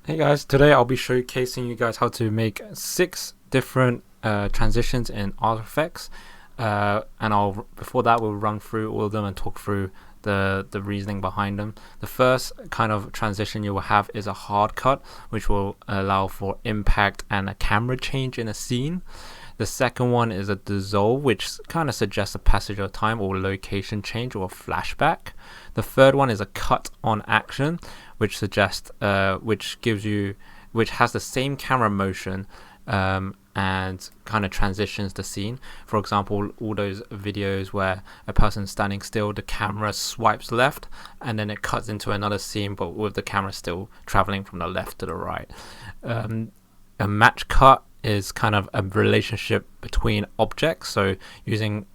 Hey guys, today I'll be showcasing you guys how to make 6 different transitions in After Effects, and I'll before that we'll run through all of them and talk through the reasoning behind them. The first kind of transition you will have is a hard cut, which will allow for impact and a camera change in a scene. The second one is a dissolve, which kind of suggests a passage of time or location change or a flashback. The third one is a cut on action, which suggests, which has the same camera motion, and kind of transitions the scene. For example, all those videos where a person's standing still, the camera swipes left, and then it cuts into another scene, but with the camera still traveling from the left to the right. A match cut is kind of a relationship between objects. So using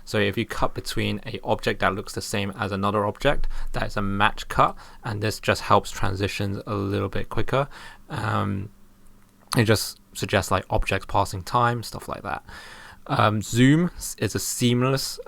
so if you cut between a object that looks the same as another object, that is a match cut, and this just helps transitions a little bit quicker. It just suggests like objects passing time, stuff like that. Zoom is a seamless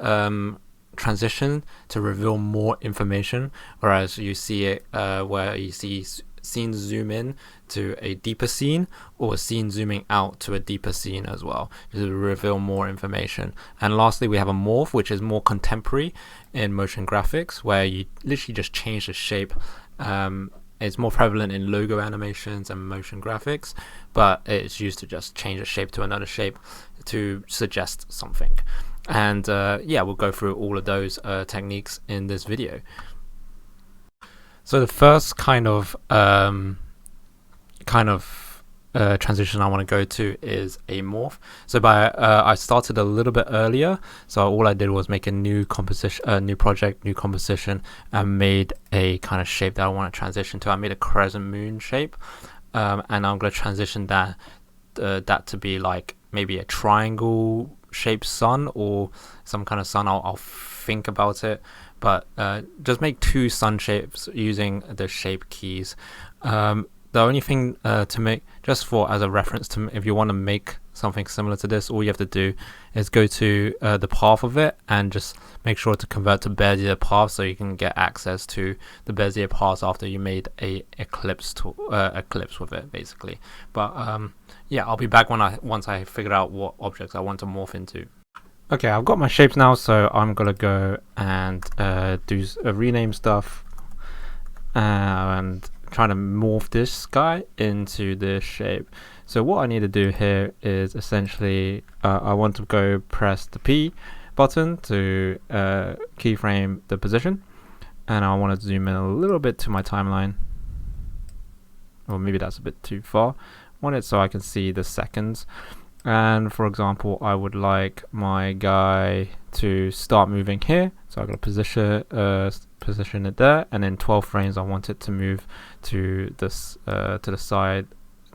transition to reveal more information, whereas you see it where you see scene zoom in to a deeper scene, or a scene zooming out to a deeper scene as well, to reveal more information. And lastly, we have a morph, which is more contemporary in motion graphics, where you literally just change the shape. It's more prevalent in logo animations and motion graphics, but it's used to just change a shape to another shape to suggest something. And yeah, we'll go through all of those techniques in this video. So the first kind of transition I want to go to is a morph. So I started a little bit earlier. So all I did was make a new composition, new project, new composition, and made a kind of shape that I want to transition to. I made a crescent moon shape, and I'm going to transition that to be like maybe a triangle shaped sun or some kind of sun. I'll think about it, but just make 2 sun shapes using the shape keys. The only thing to make, just for as a reference to, if you want to make something similar to this, all you have to do is go to the path of it and just make sure to convert to Bezier path, so you can get access to the Bezier path after you made a eclipse with it, basically. But yeah, I'll be back once I figured out what objects I want to morph into. Okay, I've got my shapes now, so I'm gonna go and do rename stuff and trying to morph this guy into this shape. So what I need to do here is essentially I want to go press the P button to keyframe the position, and I want to zoom in a little bit to my timeline, or maybe that's a bit too far. I want it so I can see the seconds. And for example, I would like my guy to start moving here, so I'm going to position it there, and in 12 frames I want it to move to this to the side,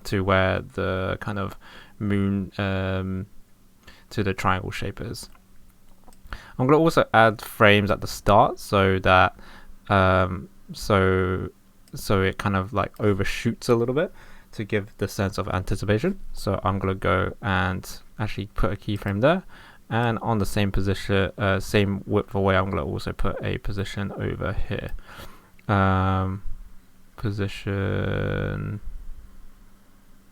to where the kind of moon to the triangle shape is. I'm going to also add frames at the start, so that so it kind of like overshoots a little bit, to give the sense of anticipation. So I'm going to go and actually put a keyframe there, and on the same position, same width away, I'm going to also put a position over here. Position,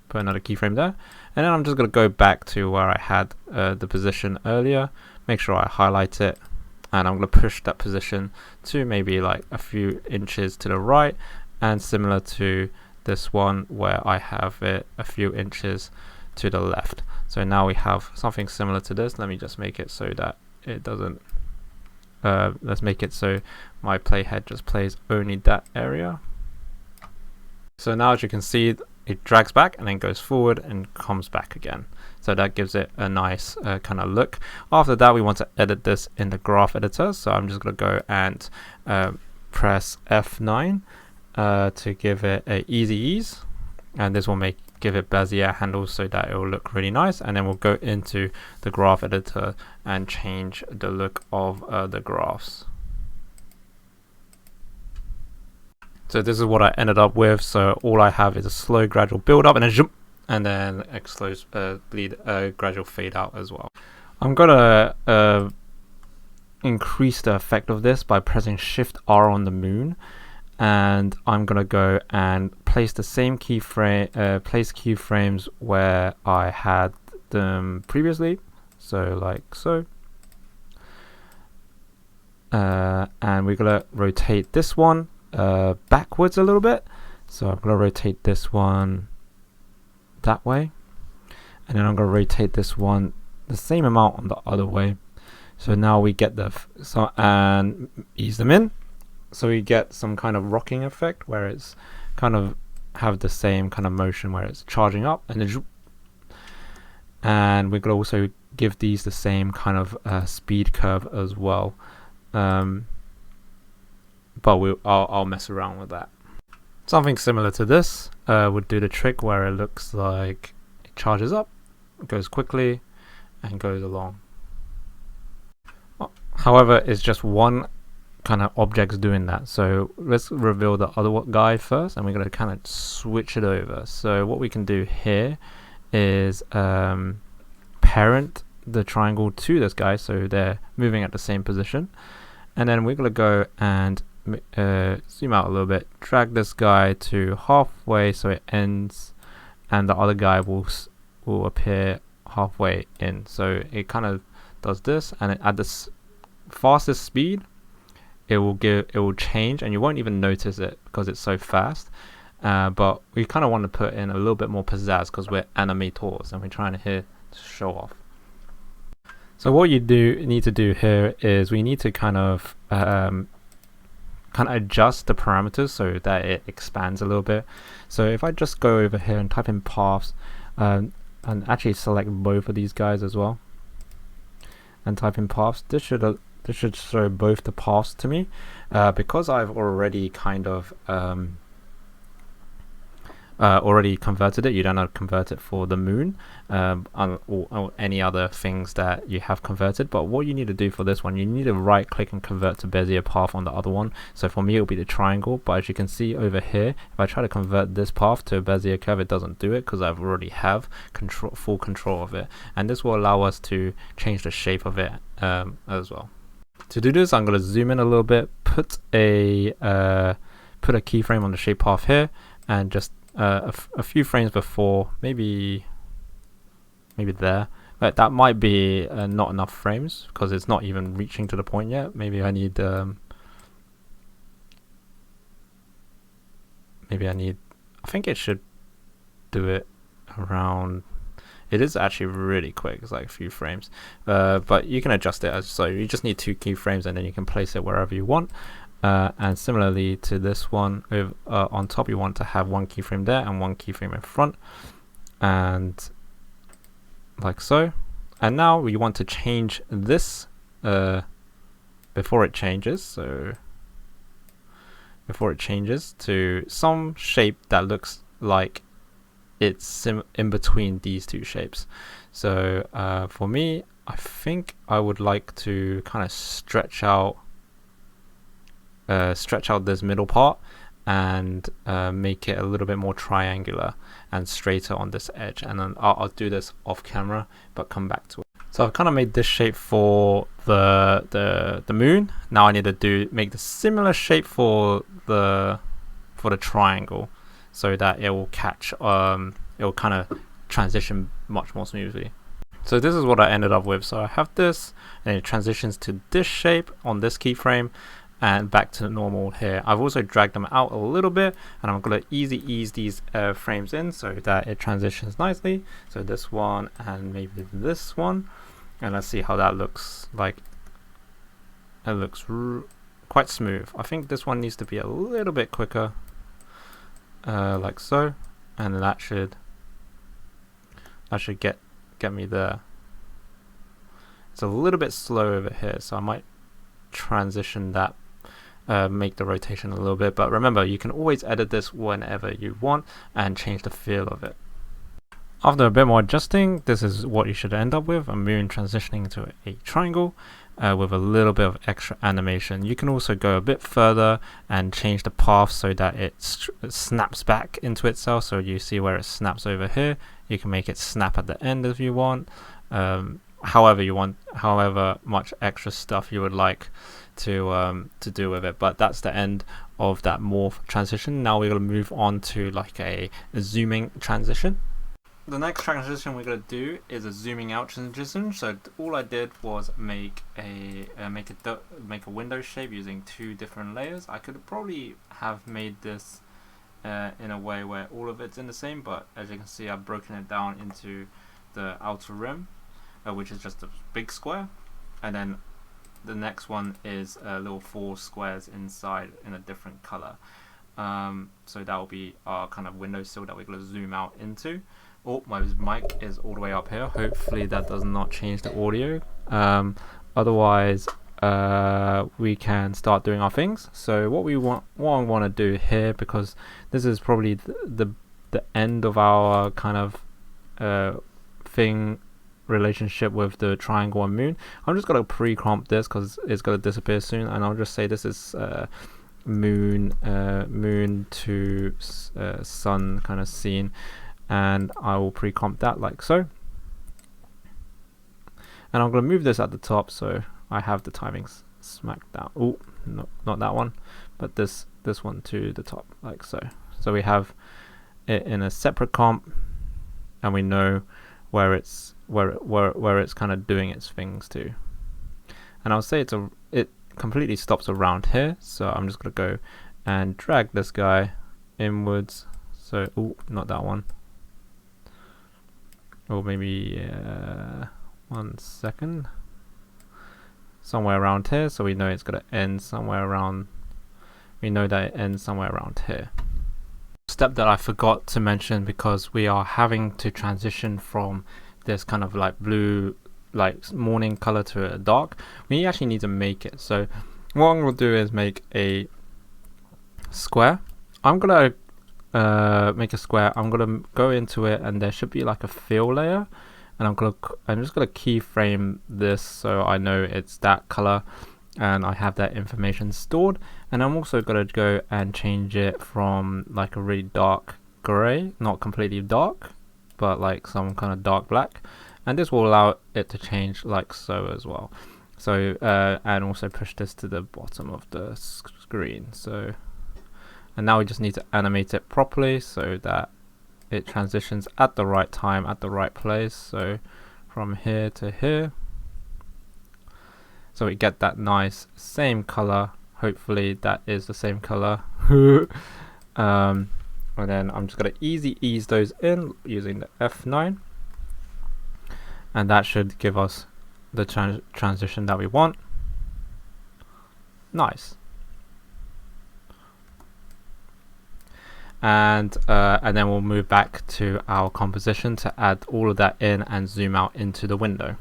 put another keyframe there, and then I'm just going to go back to where I had the position earlier, make sure I highlight it, and I'm going to push that position to maybe like a few inches to the right, and similar to this one where I have it a few inches to the left. So now we have something similar to this. Let me just make it so that it doesn't let's make it so my playhead just plays only that area. So now, as you can see, it drags back and then goes forward and comes back again, so that gives it a nice kind of look. After that, we want to edit this in the graph editor, so I'm just going to go and press F9 to give it a easy ease, and this will give it Bezier handles so that it will look really nice. And then we'll go into the graph editor and change the look of the graphs. So this is what I ended up with. So all I have is a slow gradual build up and a jump, and then gradual fade out as well. I'm gonna increase the effect of this by pressing Shift R on the moon, and I'm gonna go and place the same keyframe, place keyframes where I had them previously, so like so. And we're gonna rotate this one backwards a little bit, so I'm gonna rotate this one that way, and then I'm gonna rotate this one the same amount on the other way. So now we get the and ease them in, so we get some kind of rocking effect where it's kind of have the same kind of motion where it's charging up, and then and we're gonna also give these the same kind of speed curve as well. But I'll mess around with that. Something similar to this would do the trick where it looks like it charges up, goes quickly, and goes along. However, it's just one kind of object's doing that. So let's reveal the other guy first, and we're going to kind of switch it over. So what we can do here is parent the triangle to this guy, so they're moving at the same position. And then we're going to go and zoom out a little bit, drag this guy to halfway so it ends, and the other guy will appear halfway in. So it kind of does this, and at the fastest speed it will change, and you won't even notice it because it's so fast. But we kind of want to put in a little bit more pizzazz because we're animators and we're trying to show off. So what you need to do here is we need to kind of adjust the parameters so that it expands a little bit. So if I just go over here and type in paths, and actually select both of these guys as well, and type in paths, this should show both the paths to me, because I've already kind of already converted it. You don't have to convert it for the moon or any other things that you have converted. But what you need to do for this one, you need to right click and convert to Bezier path on the other one. So for me it'll be the triangle, but as you can see over here, if I try to convert this path to a Bezier curve, it doesn't do it because I've already have full control of it, and this will allow us to change the shape of it as well. To do this, I'm going to zoom in a little bit, put a keyframe on the shape path here, and just a few frames before, maybe there. But that might be not enough frames because it's not even reaching to the point yet. Maybe I need I think it should do it around. It is actually really quick. It's like a few frames, but you can adjust it so you just need 2 keyframes, and then you can place it wherever you want. And similarly to this one, with on top you want to have 1 keyframe there and 1 keyframe in front, and like so. And now we want to change this before it changes. So before it changes to some shape that looks like it's in between these 2 shapes. So for me, I think I would like to kind of stretch out this middle part and make it a little bit more triangular and straighter on this edge, and then I'll do this off camera but come back to it. So I've kind of made this shape for the moon. Now I need to make the similar shape for the triangle, so that it will catch, it will kind of transition much more smoothly. So this is what I ended up with. So I have this, and it transitions to this shape on this keyframe, and back to normal here. I've also dragged them out a little bit, and I'm going to ease these frames in so that it transitions nicely. So this one and maybe this one, and let's see how that looks like. It looks quite smooth. I think this one needs to be a little bit quicker, like so, and that should get me there. It's a little bit slow over here, so I might transition that, make the rotation a little bit, but remember you can always edit this whenever you want and change the feel of it. After a bit more adjusting, this is what you should end up with: a moon transitioning to a triangle with a little bit of extra animation. You can also go a bit further and change the path so that it snaps back into itself. So you see where it snaps over here, you can make it snap at the end if you want, however much extra stuff you would like. to do with it. But that's the end of that morph transition. Now we're going to move on to like a zooming transition. The next transition we're going to do is a zooming out transition. So all I did was make a window shape using 2 different layers. I could probably have made this in a way where all of it's in the same, but as you can see, I've broken it down into the outer rim, which is just a big square, and then the next one is little 4 squares inside in a different color. So that will be our kind of windowsill that we're going to zoom out into. Oh, my mic is all the way up here. Hopefully that does not change the audio. Otherwise, we can start doing our things. So what I want to do here, because this is probably the end of our kind of thing relationship with the triangle and moon. I'm just gonna pre-comp this because it's gonna disappear soon, and I'll just say this is moon to sun kind of scene, and I will pre-comp that like so. And I'm gonna move this at the top so I have the timings smacked down. Oh, no, not that one, but this one to the top like so. So we have it in a separate comp, and we know where it's kind of doing its things to. And I'll say it completely stops around here, so I'm just gonna go and drag this guy inwards. So not that one, or maybe 1 second, somewhere around here. So we know it's gonna end somewhere around, we know that it ends somewhere around here. Step that I forgot to mention, because we are having to transition from this kind of like blue, like morning color to a dark, we actually need to make it. So what I'm going to do is make a square. I'm going to make a square. I'm going to go into it, and there should be like a fill layer, and I'm just going to keyframe this so I know it's that color and I have that information stored. And I'm also going to go and change it from like a really dark gray, not completely dark, but like some kind of dark black, and this will allow it to change like so as well. So and also push this to the bottom of the screen. So, and now we just need to animate it properly so that it transitions at the right time, at the right place. So from here to here, so we get that nice same color. Hopefully that is the same color. And then I'm just going to ease those in using the F9, and that should give us the transition that we want. Nice. And then we'll move back to our composition to add all of that in and zoom out into the window.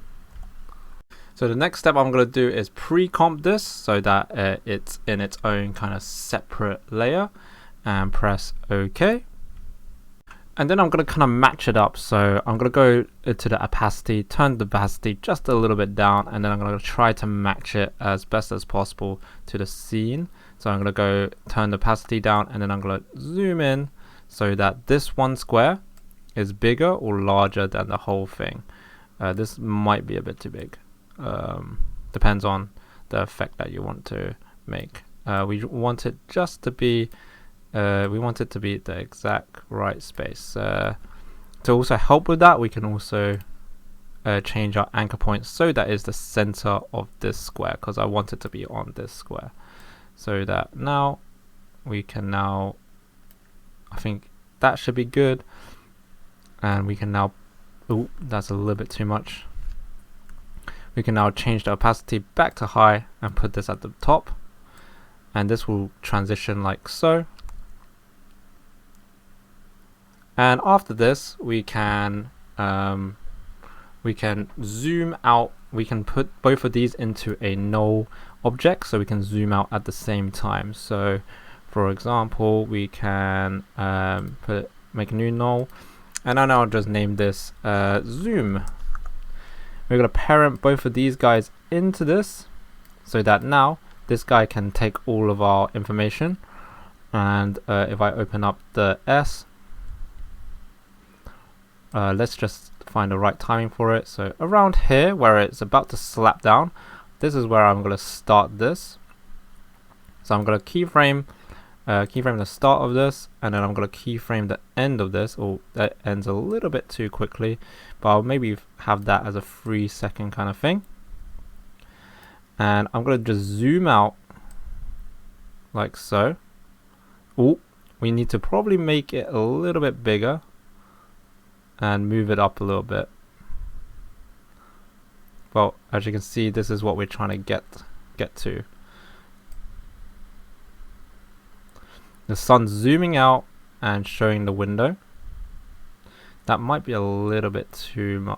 So the next step I'm going to do is pre-comp this so that it's in its own kind of separate layer, and press OK. And then I'm going to kind of match it up. So I'm going to go to the opacity, turn the opacity just a little bit down, and then I'm going to try to match it as best as possible to the scene. So I'm going to go turn the opacity down, and then I'm going to zoom in so that this one square is bigger or larger than the whole thing. This might be a bit too big. Depends on the effect that you want to make. We want it just to be we want it to be the exact right space. To also help with that, we can also change our anchor point so that is the center of this square, because I want it to be on this square. So that now we can I think that should be good, and we can now, that's a little bit too much. We can now change the opacity back to high and put this at the top, and this will transition like so. And after this, we can zoom out. We can put both of these into a null object, so we can zoom out at the same time. So, for example, we can make a new null, and then I'll just name this zoom. We're going to parent both of these guys into this so that now this guy can take all of our information. And if I open up the S, let's just find the right timing for it. So around here where it's about to slap down, this is where I'm going to start this, So I'm going to keyframe the start of this, and then I'm going to keyframe the end of this. Or that ends a little bit too quickly, but I'll maybe have that as a 3-second kind of thing. And I'm going to just zoom out like so. Oh, we need to probably make it a little bit bigger and move it up a little bit. Well, as you can see, this is what we're trying to get to. The sun's zooming out and showing the window. That might be a little bit too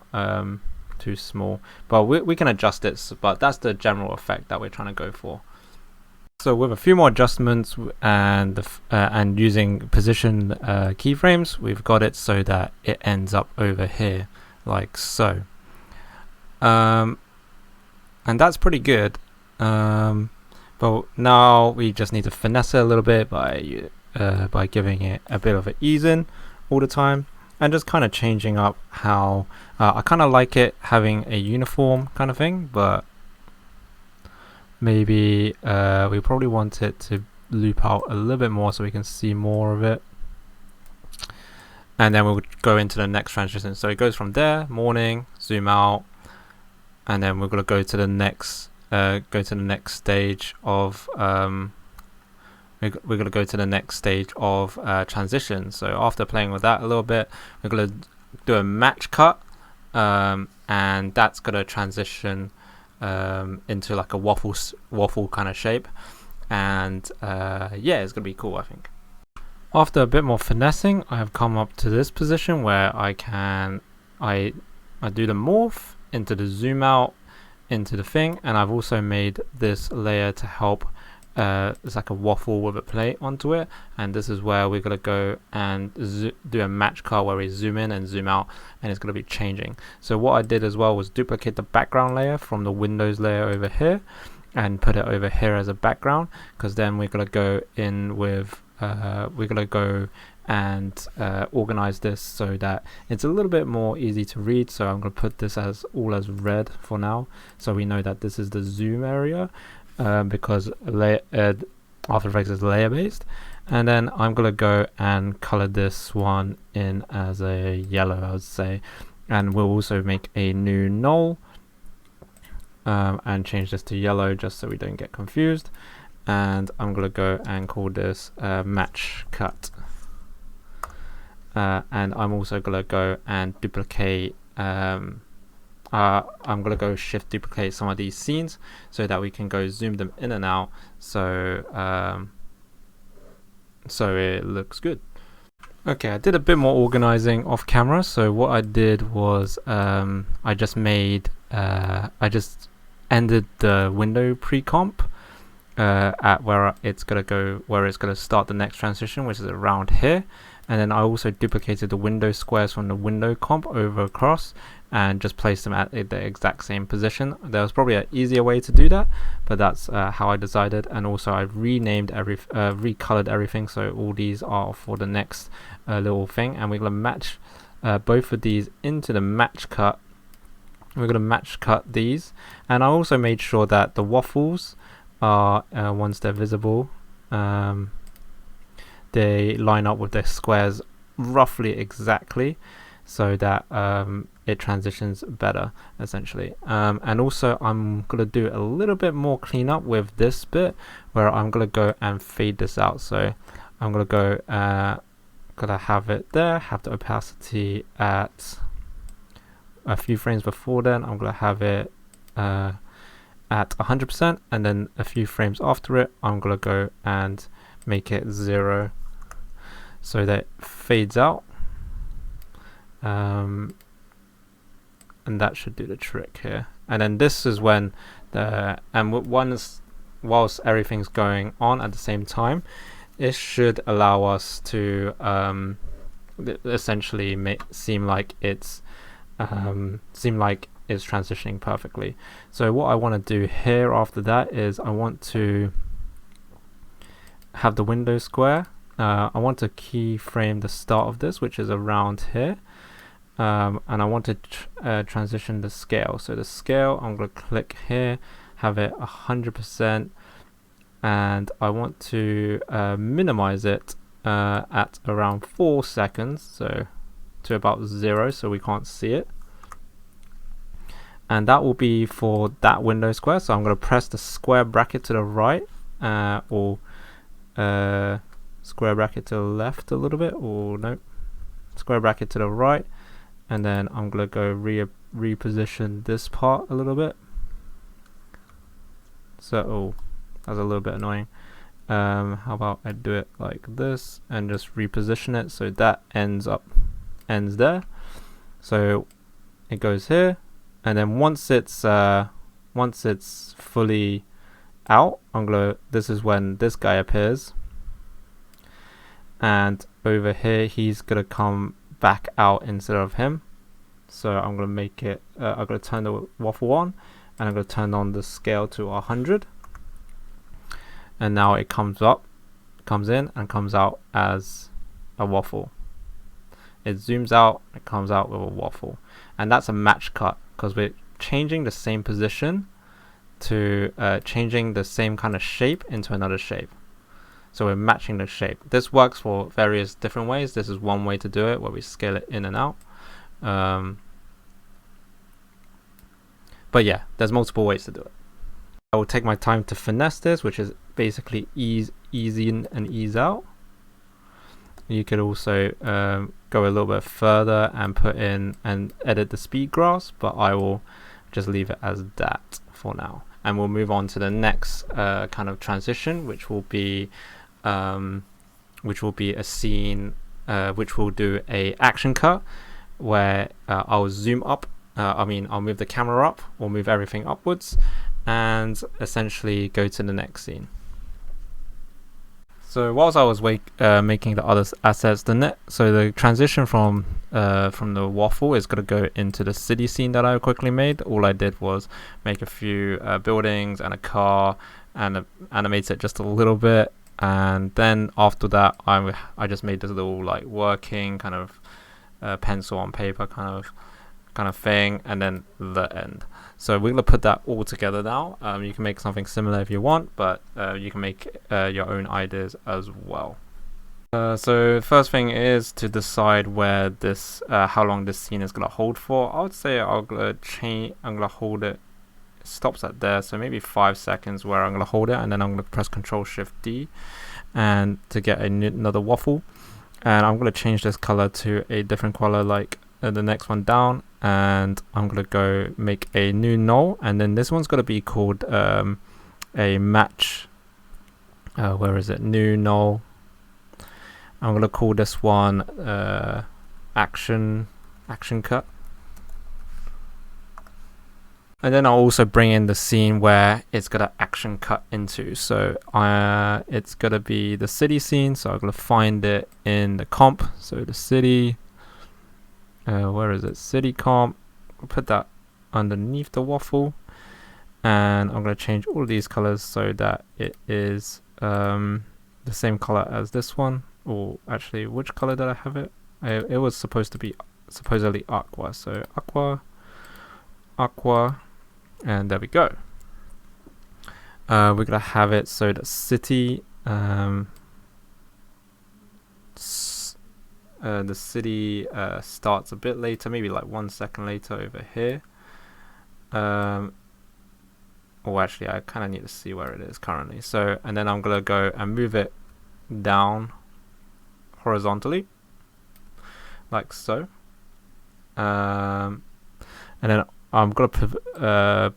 small, but we can adjust it. But that's the general effect that we're trying to go for. So with a few more adjustments and using position keyframes, we've got it so that it ends up over here, like so. And that's pretty good. But now we just need to finesse it a little bit by giving it a bit of an ease in all the time, and just kind of changing up how I kind of like it having a uniform kind of thing, but maybe we probably want it to loop out a little bit more so we can see more of it. And then we'll go into the next transition. So it goes from there, morning, zoom out, and then we're going to go to the next stage of we're going to go to the next stage of transition. So after playing with that a little bit, we're going to do a match cut, and that's going to transition into like a waffle kind of shape, and yeah, it's going to be cool, I think. After a bit more finessing, I have come up to this position where I do the morph into the zoom out into the thing, and I've also made this layer to help. It's like a waffle with a plate onto it, and this is where we're going to go and do a match cut where we zoom in and zoom out, and it's going to be changing. So what I did as well was duplicate the background layer from the Windows layer over here and put it over here as a background, because then we're going to go in with we're going to go and organize this so that it's a little bit more easy to read. So I'm going to put this as all as red for now, so we know that this is the zoom area, because After Effects is layer based. And then I'm going to go and color this one in as a yellow, I would say, and we'll also make a new null and change this to yellow just so we don't get confused. And I'm going to go and call this match cut. And I'm also going to go and duplicate, I'm going to go shift duplicate some of these scenes so that we can go zoom them in and out, so so it looks good. Okay, I did a bit more organizing off camera. So what I did was I just ended the window pre-comp at where it's going to start the next transition, which is around here. And then I also duplicated the window squares from the window comp over across and just placed them at the exact same position. There was probably an easier way to do that, but that's how I decided. And also I renamed recolored everything, so all these are for the next little thing. And we're going to match both of these into the match cut. We're going to match cut these, and I also made sure that the waffles are once they're visible, they line up with the squares roughly exactly, so that it transitions better, essentially. And also I'm going to do a little bit more cleanup with this bit, where I'm going to go and fade this out. So I'm going to go, gonna have it there, have the opacity at a few frames before then. I'm going to have it at 100%, and then a few frames after it I'm going to go and make it 0 so that it fades out, and that should do the trick here. And then this is when whilst everything's going on at the same time, it should allow us to essentially seem like it's transitioning perfectly. So what I want to do here after that is I want to have the window square. I want to keyframe the start of this, which is around here, and I want to transition the scale. So the scale, I'm going to click here, have it 100%, and I want to minimize it at around 4 seconds, so to about 0, so we can't see it. And that will be for that window square. So I'm going to press the square bracket to the right, or square bracket to the left a little bit, or no, square bracket to the right, and then I'm going to go reposition this part a little bit. So that's a little bit annoying. How about I do it like this and just reposition it so that ends there. So it goes here, and then once it's fully out, this is when this guy appears, and over here he's gonna come back out instead of him. So I'm gonna make it. I'm gonna turn the waffle on, and I'm gonna turn on the scale to 100. And now it comes in and comes out as a waffle. It zooms out, it comes out with a waffle. And that's a match cut, because we're changing the same position to changing the same kind of shape into another shape. So we're matching the shape. This works for various different ways. This is one way to do it, where we scale it in and out. But yeah, there's multiple ways to do it. I will take my time to finesse this, which is basically ease in and ease out. You could also go a little bit further and put in and edit the speed graphs, but I will just leave it as that for now. And we'll move on to the next kind of transition, which will be a scene, which will do a action cut, where I'll zoom up. I'll move the camera up, or move everything upwards, and essentially go to the next scene. So whilst I was making the other assets, the transition from the waffle is going to go into the city scene that I quickly made. All I did was make a few buildings and a car, and animate it just a little bit, and then after that I just made this little like working kind of pencil on paper kind of thing, and then the end. So we're going to put that all together now. You can make something similar if you want, but you can make your own ideas as well. So first thing is to decide where this, how long this scene is going to hold for. I would say I'm going to hold it. It stops at there, so maybe 5 seconds where I'm going to hold it, and then I'm going to press Ctrl+Shift+D and to get another waffle. And I'm going to change this color to a different color, like the next one down, and I'm going to go make a new null, and then this one's going to be called a match, where is it, new null. I'm going to call this one action cut, and then I'll also bring in the scene where it's going to action cut into. So it's going to be the city scene, so I'm going to find it in the comp, so the city, where is it, city comp. I'll put that underneath the waffle, and I'm going to change all of these colors so that it is the same color as this one. Or actually, which color did I have it? It was supposed to be supposedly aqua, so aqua, and there we go. We're going to have it so the city, the city starts a bit later, maybe like 1 second later over here. Or actually, I kind of need to see where it is currently. So, and then I'm going to go and move it down horizontally, like so. And then I'm going to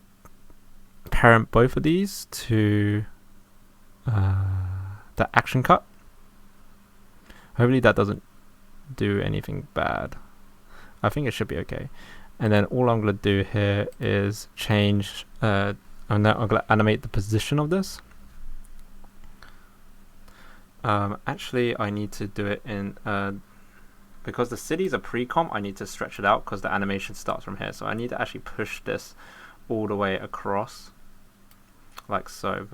parent both of these to the action cut. Hopefully that doesn't do anything bad. I think it should be okay. And then all I'm going to do here is change, and then I'm going to animate the position of this. Actually, I need to do it in, because the city's a pre-comp, I need to stretch it out because the animation starts from here. So I need to actually push this all the way across, like so,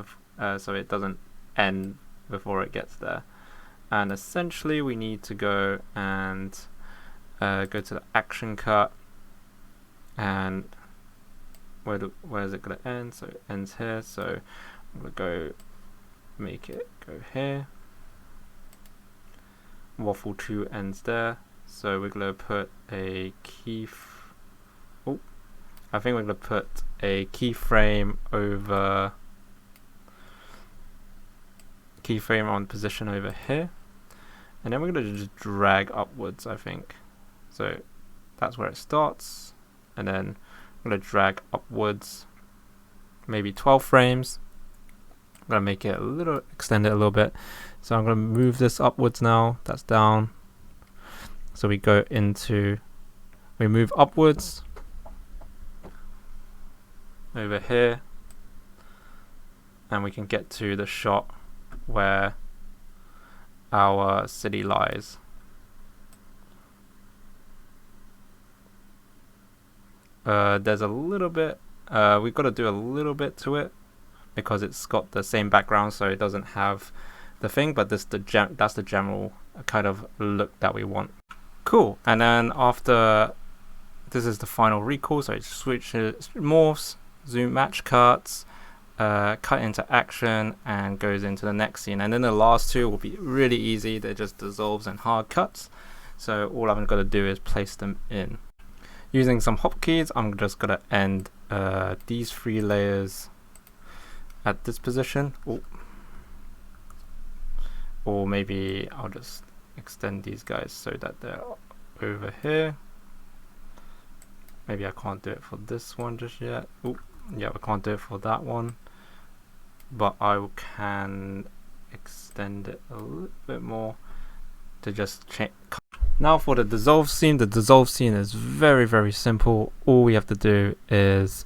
so it doesn't end before it gets there. And essentially we need to go and go to the action cut, and where is it going to end? So it ends here, so I'm going to go make it go here. Waffle 2 ends there. So we're going to put a I think we're going to put a keyframe on position over here. And then we're going to just drag upwards, I think. So that's where it starts. And then I'm going to drag upwards maybe 12 frames. I'm going to make it extend it a little bit. So I'm going to move this upwards now. That's down. So we move upwards over here. And we can get to the shot where our city lies. There's a little bit, we've got to do a little bit to it because it's got the same background, so it doesn't have the thing, but that's the general kind of look that we want. Cool. And then after this is the final recall, so it switches, morphs, zoom match cuts, cut into action, and goes into the next scene. And then the last two will be really easy. They're just dissolves and hard cuts. So all I'm going to do is place them in. Using some hotkeys, I'm just going to end these 3 layers at this position. Or maybe I'll just extend these guys so that they're over here. Maybe I can't do it for this one just yet. Yeah, we can't do it for that one. But I can extend it a little bit more to just change. Now for the dissolve scene. The dissolve scene is very, very simple. All we have to do is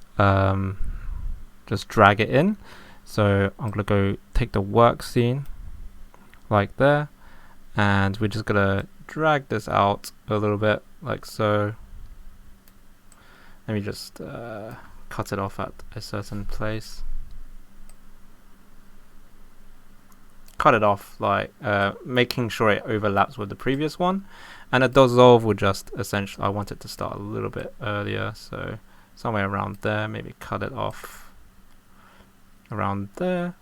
just drag it in. So I'm going to go take the work scene like there. And we're just going to drag this out a little bit like so. Let me just cut it off at a certain place. Cut it off, like making sure it overlaps with the previous one. And a dissolve will just essentially, I want it to start a little bit earlier, so somewhere around there. Maybe cut it off around there.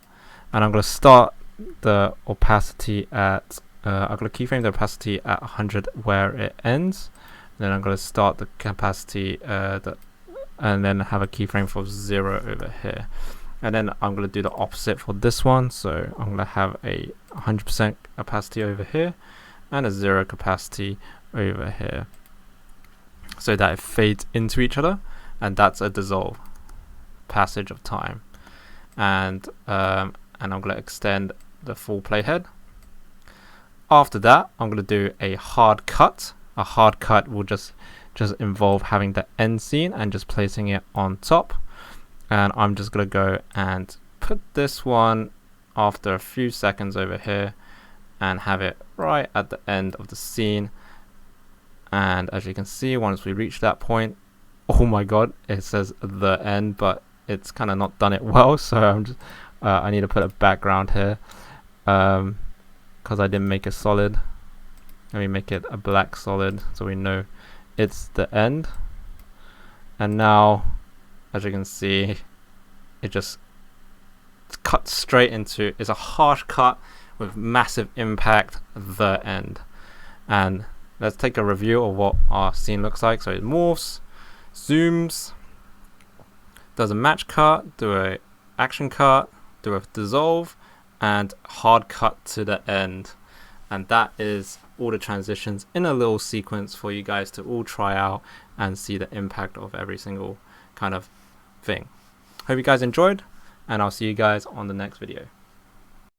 And I'm going to start the opacity at I'm going to keyframe the opacity at 100 where it ends. Then I'm going to start the capacity and then have a keyframe for 0 over here. And then I'm going to do the opposite for this one. So I'm going to have a 100% opacity over here and a 0 capacity over here, so that it fades into each other. And that's a dissolve, passage of time. And I'm going to extend the full playhead. After that, I'm going to do a hard cut. A hard cut will just involve having the end scene and just placing it on top. And I'm just going to go and put this one after a few seconds over here and have it right at the end of the scene. And as you can see, once we reach that point, oh my god, it says the end, but it's kind of not done it well. So I'm just I need to put a background here because I didn't make it solid. Let me make it a black solid so we know it's the end. And now, as you can see, it just cuts straight into, it's a harsh cut with massive impact, the end. And let's take a review of what our scene looks like. So it morphs, zooms, does a match cut, do a action cut, do a dissolve, and hard cut to the end. And that is all the transitions in a little sequence for you guys to all try out and see the impact of every single kind of thing. Hope you guys enjoyed, and I'll see you guys on the next video.